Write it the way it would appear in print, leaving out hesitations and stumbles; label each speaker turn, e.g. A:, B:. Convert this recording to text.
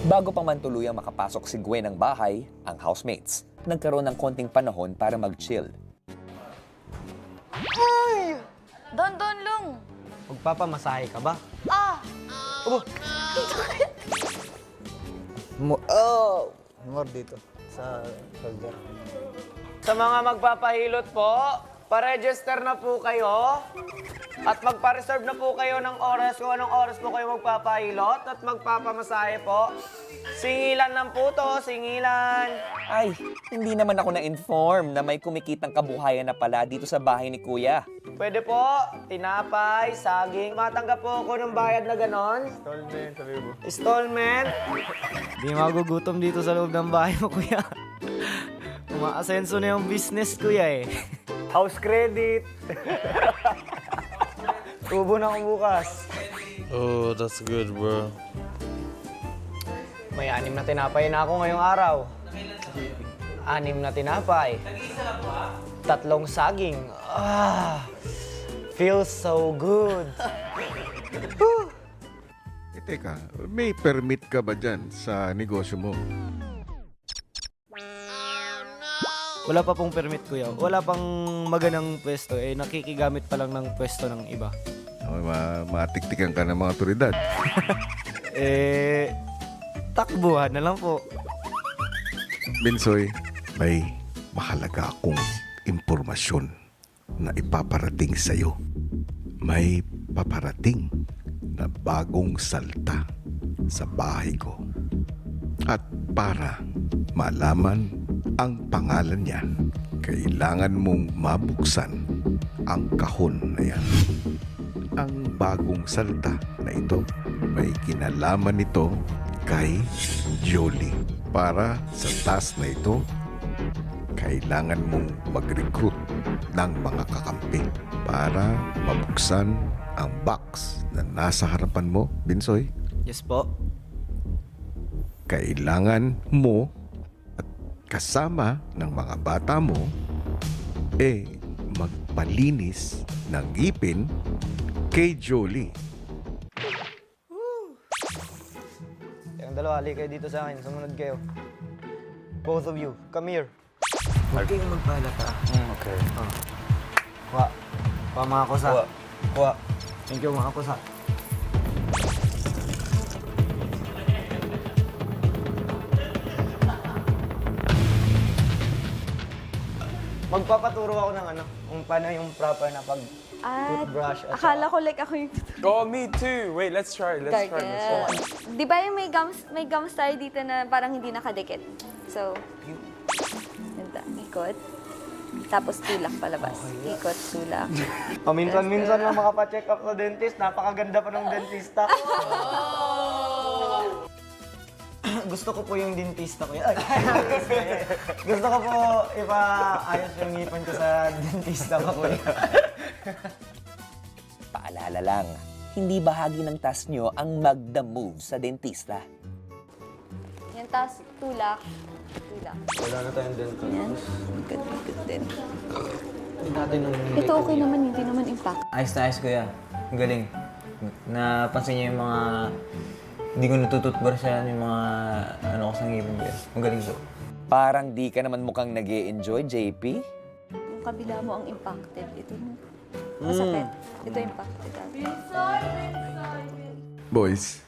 A: Bago pa man tuluyang makapasok si Gwen ng bahay, ang housemates nagkaroon ng konting panahon para mag-chill.
B: Don Long!
C: Magpapamasahe ka ba?
B: Ah!
C: More dito. Sa shoulder.
D: Sa mga magpapahilot po, pa-register na po kayo. At magpa-reserve na po kayo ng oras kung anong oras po kayo magpapahilot at magpapamasahe po. Singilan lang po to, singilan.
A: Ay, hindi naman ako na-inform na may kumikitang kabuhayan na pala dito sa bahay ni Kuya.
D: Pwede po, tinapay, saging. Matanggap po ako ng bayad na ganon.
C: Installment, sabi mo.
D: Installment.
C: Di magugutom dito sa loob ng bahay mo, kuya. Umaasenso na yung business, kuya eh.
D: House credit. Tubo na ako bukas.
E: Oh, that's good, bro.
D: May 6 na tinapay na ako ngayong araw. 6 na tinapay. 3 saging. Feels so good.
F: Teka, may permit ka ba dyan sa negosyo mo?
C: Wala pa pong permit, kuya. Wala pang magandang pwesto. Eh, nakikigamit pa lang ng pwesto ng iba.
F: Matiktikan ka ng mga otoridad.
C: Eh, takbuhan na lang po.
F: Binsoy, may mahalaga akong impormasyon na ipaparating sa'yo. May paparating na bagong salta sa bahay ko. At para malaman ang pangalan niya, kailangan mong mabuksan ang kahon na yan. Ang bagong salta na ito, may kinalaman nito kay Jolie. Para sa task na ito, kailangan mong mag-recruit ng mga kakampi para mabuksan ang box na nasa harapan mo, Binsoy.
C: Yes po.
F: Kailangan mo at kasama ng mga bata mo magpalinis ng ngipin kay Jolie.
D: Yung dalawa, hali kayo dito sa akin. Sumunod kayo. Both of you, come here.
C: Huwag kayong magpalata.
D: Okay.
C: Kuha. Kuha mga kusa.
D: Kuha.
C: Thank you mga kusa.
D: Magpapaturo ako ng kung paano yung proper na pag
B: At
D: toothbrush at
B: akala ko like ako yung
E: Oh, me too. Wait, let's try. Let's try.
B: Di ba yung may gums tayo dito na parang hindi nakadikit? So, ganda. Ikot. Tapos tulak palabas. Ikot, tulak.
D: Paminsan-minsan lang makapacheck up sa dentist. Napakaganda pa ng dentista. Gusto ko po yung dentista ko. Ay, gusto ko po ipaayos yung ngipin ko sa dentista ko, kuya.
A: Paalala lang, hindi bahagi ng task nyo ang mag-the move sa dentista.
B: Yan, tapos tulak. Tulak.
D: Wala na tayong dental.
B: Yan. Ikot, ikot din.
D: natin yung...
B: Ito okay naman, hindi naman impact.
G: Ayos na ayos, kuya. Ang galing. Napansin niyo yung mga... Hindi ko natututbrushan yung mga ano ko sa ngipin ko. Ang galing po.
A: Parang di ka naman mukhang nag-e-enjoy, JP?
B: Yung kabila mo ang impacted. Ito mo. Masakit. Ito impacted.
F: Boys,